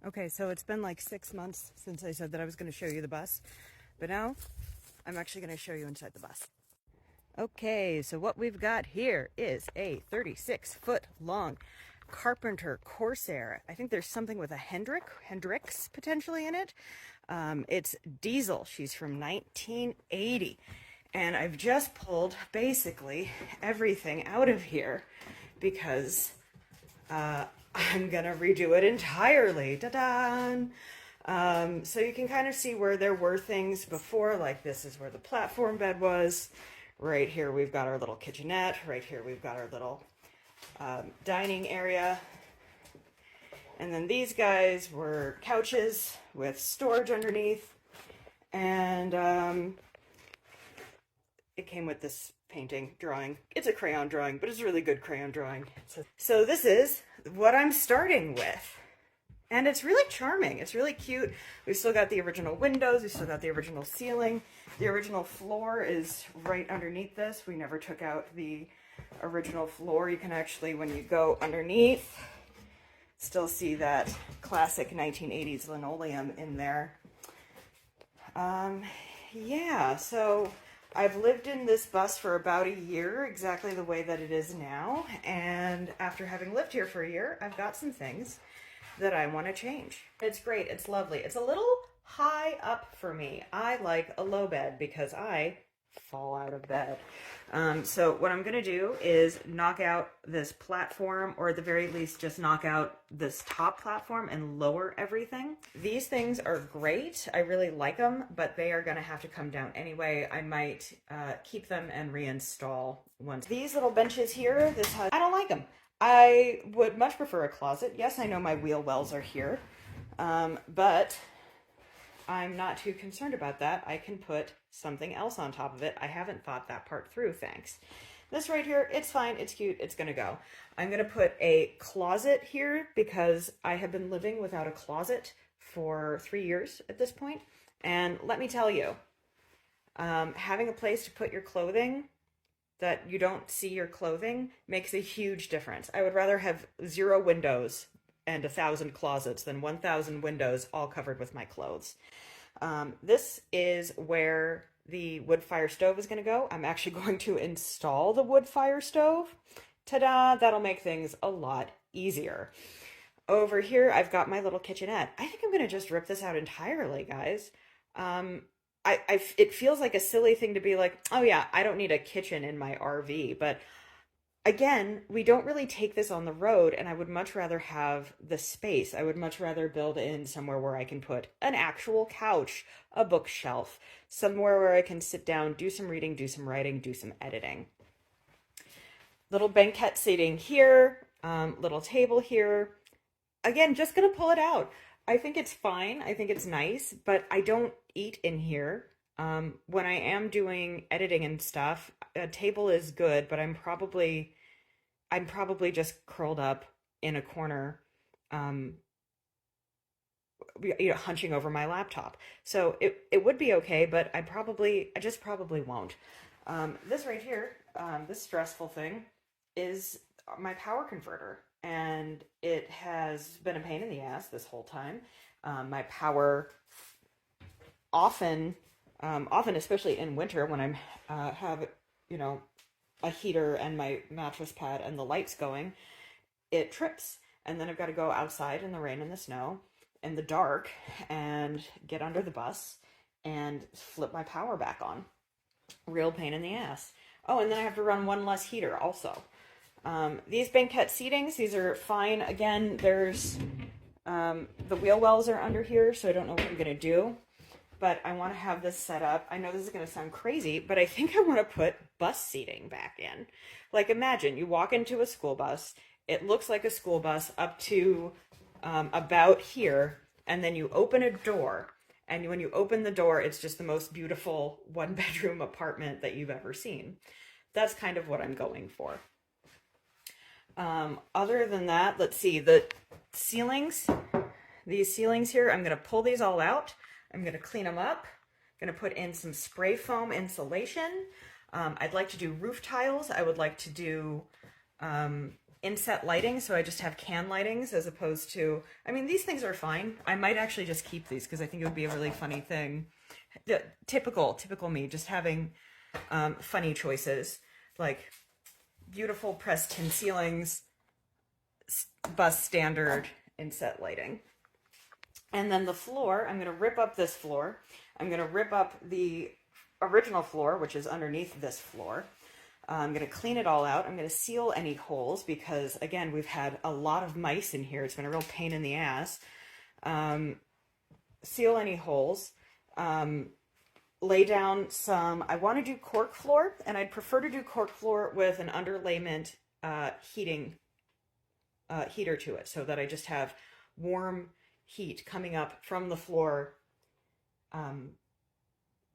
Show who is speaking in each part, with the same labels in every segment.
Speaker 1: Okay, so it's been like 6 months since I said that I was going to show you the bus, but now I'm actually going to show you inside the bus. Okay, so what we've got here is a 36-foot long Carpenter Corsair. I think there's something with a Hendrix potentially in it. It's diesel. She's from 1980. And I've just pulled basically everything out of here because I'm gonna redo it entirely. Ta-da! So you can kind of see where there were things before, like this is where the platform bed was. Right here we've got our little kitchenette. Right here we've got our little dining area. And then these guys were couches with storage underneath. And it came with this painting drawing. It's a crayon drawing, but it's a really good crayon drawing. So this is what I'm starting with. And it's really charming. It's really cute. We've still got the original windows. We've still got the original ceiling. The original floor is right underneath this. We never took out the original floor. You can actually, when you go underneath, still see that classic 1980s linoleum in there. Yeah, so I've lived in this bus for about a year, exactly the way that it is now. And after having lived here for a year, I've got some things that I want to change. It's great. It's lovely. It's a little high up for me. I like a low bed because I fall out of bed. So what I'm going to do is knock out this platform, or at the very least just knock out this top platform and lower everything. These things are great. I really like them, but they are going to have to come down anyway. I might keep them and reinstall once. These little benches here, I don't like them. I would much prefer a closet. Yes, I know my wheel wells are here, but I'm not too concerned about that. I can put something else on top of it. I haven't thought that part through, thanks. This right here, it's fine, it's cute, it's gonna go. I'm gonna put a closet here because I have been living without a closet for 3 years at this point. And let me tell you, having a place to put your clothing that you don't see your clothing makes a huge difference. I would rather have 0 windows and 1,000 closets than 1,000 windows all covered with my clothes. This is where the wood fire stove is going to go. I'm actually going to install the wood fire stove. Ta-da! That'll make things a lot easier. Over here, I've got my little kitchenette. I think I'm going to just rip this out entirely, guys. It feels like a silly thing to be like, oh yeah, I don't need a kitchen in my RV, but again, we don't really take this on the road, and I would much rather have the space. I would much rather build in somewhere where I can put an actual couch, a bookshelf, somewhere where I can sit down, do some reading, do some writing, do some editing. Little banquette seating here, little table here. Again, just gonna pull it out. I think it's fine. I think it's nice, but I don't eat in here. When I am doing editing and stuff, a table is good, but I'm probably just curled up in a corner, um, hunching over my laptop. So it would be okay, but I just probably won't. This right here, this stressful thing, is my power converter, and it has been a pain in the ass this whole time. My power often, especially in winter when I'm have a heater and my mattress pad and the lights going, it trips, and then I've got to go outside in the rain and the snow in the dark and get under the bus and flip my power back on. Real pain in the ass. Oh, and then I have to run one less heater also. These banquette seatings, these are fine. Again, there's the wheel wells are under here, so I don't know what I'm gonna do, but I want to have this set up. I know this is going to sound crazy, but I think I want to put bus seating back in. Like, imagine you walk into a school bus, it looks like a school bus up to about here, and then you open a door, and when you open the door, it's just the most beautiful one-bedroom apartment that you've ever seen. That's kind of what I'm going for. Other than that, let's see, the ceilings, these ceilings here, I'm going to pull these all out. I'm going to clean them up. I'm going to put in some spray foam insulation. I'd like to do roof tiles. I would like to do inset lighting, so I just have can lightings as opposed to, I mean, these things are fine. I might actually just keep these because I think it would be a really funny thing. Typical me, just having funny choices, like beautiful pressed tin ceilings, bus standard inset lighting. And then the floor, I'm going to rip up this floor. I'm going to rip up the original floor, which is underneath this floor. I'm going to clean it all out. I'm going to seal any holes because, again, we've had a lot of mice in here. It's been a real pain in the ass. Seal any holes. Lay down some, I want to do cork floor, and I'd prefer to do cork floor with an underlayment heater to it, so that I just have warm heat coming up from the floor,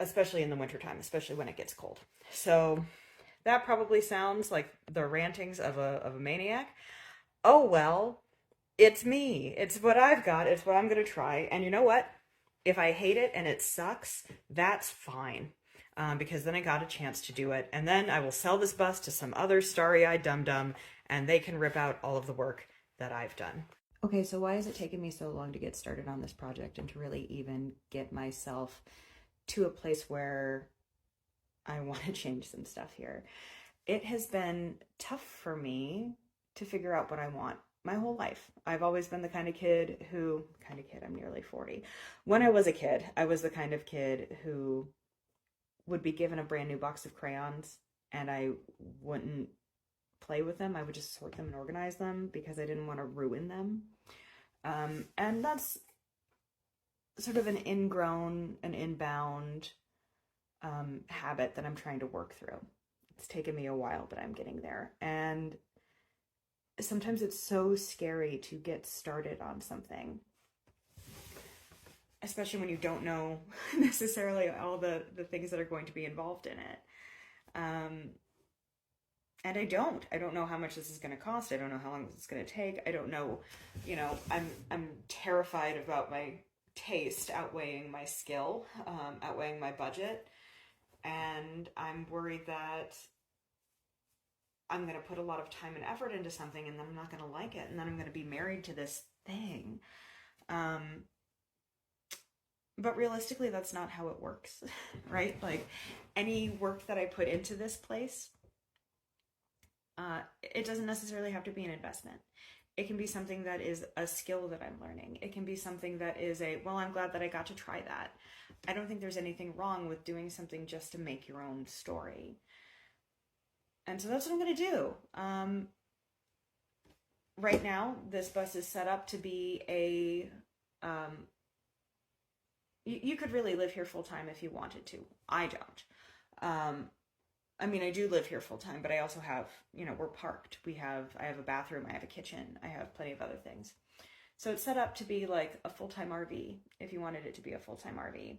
Speaker 1: especially in the wintertime, especially when it gets cold. So that probably sounds like the rantings of a maniac. Oh well, it's me. It's what I've got. It's what I'm going to try. And you know what? If I hate it and it sucks, that's fine. Because then I got a chance to do it. And then I will sell this bus to some other starry-eyed dum-dum, and they can rip out all of the work that I've done. Okay, so why has it taken me so long to get started on this project and to really even get myself to a place where I want to change some stuff here? It has been tough for me to figure out what I want my whole life. I've always been the kind of kid, I'm nearly 40. When I was a kid, I was the kind of kid who would be given a brand new box of crayons and I wouldn't play with them. I would just sort them and organize them because I didn't want to ruin them. And that's sort of an ingrown, an inbound habit that I'm trying to work through. It's taken me a while, but I'm getting there. And sometimes it's so scary to get started on something, especially when you don't know necessarily all the things that are going to be involved in it. And I don't know how much this is going to cost. I don't know how long this is going to take. I don't know, I'm terrified about my taste outweighing my skill, outweighing my budget. And I'm worried that I'm going to put a lot of time and effort into something and then I'm not going to like it. And then I'm going to be married to this thing. But realistically, that's not how it works, right? Like any work that I put into this place, it doesn't necessarily have to be an investment. It can be something that is a skill that I'm learning. It can be something that is well, I'm glad that I got to try that. I don't think there's anything wrong with doing something just to make your own story. And so that's what I'm going to do. Right now, this bus is set up to be you could really live here full time if you wanted to. I don't. I mean, I do live here full time, but I also have, we're parked. I have a bathroom, I have a kitchen, I have plenty of other things. So it's set up to be like a full-time RV, if you wanted it to be a full-time RV.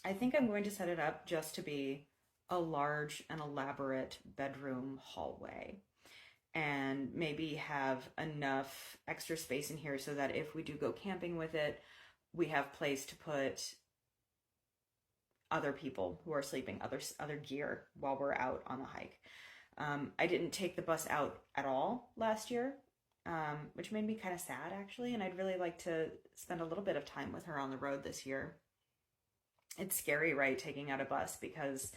Speaker 1: I think I'm going to set it up just to be a large and elaborate bedroom hallway, and maybe have enough extra space in here so that if we do go camping with it, we have place to put other people who are sleeping, other gear while we're out on the hike. I didn't take the bus out at all last year, which made me kind of sad actually, and I'd really like to spend a little bit of time with her on the road this year. It's scary, right, taking out a bus because,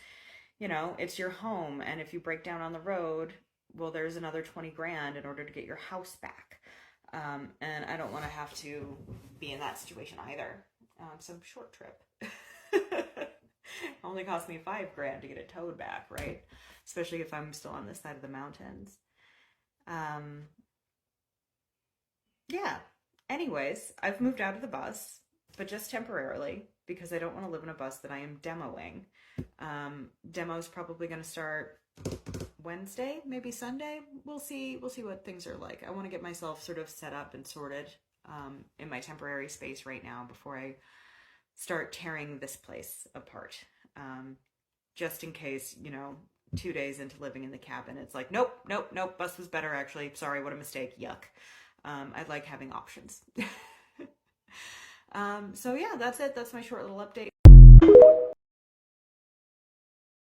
Speaker 1: it's your home, and if you break down on the road, well, there's another 20 grand in order to get your house back. And I don't want to have to be in that situation either. So short trip. Only cost me 5 grand to get it towed back, right? Especially if I'm still on this side of the mountains. Yeah. Anyways, I've moved out of the bus, but just temporarily because I don't want to live in a bus that I am demoing. Demo's probably going to start Wednesday, maybe Sunday. We'll see what things are like. I want to get myself sort of set up and sorted in my temporary space right now before I start tearing this place apart. Just in case, 2 days into living in the cabin, it's like, nope, bus was better actually. Sorry, what a mistake. Yuck. I like having options. So yeah, that's it. That's my short little update.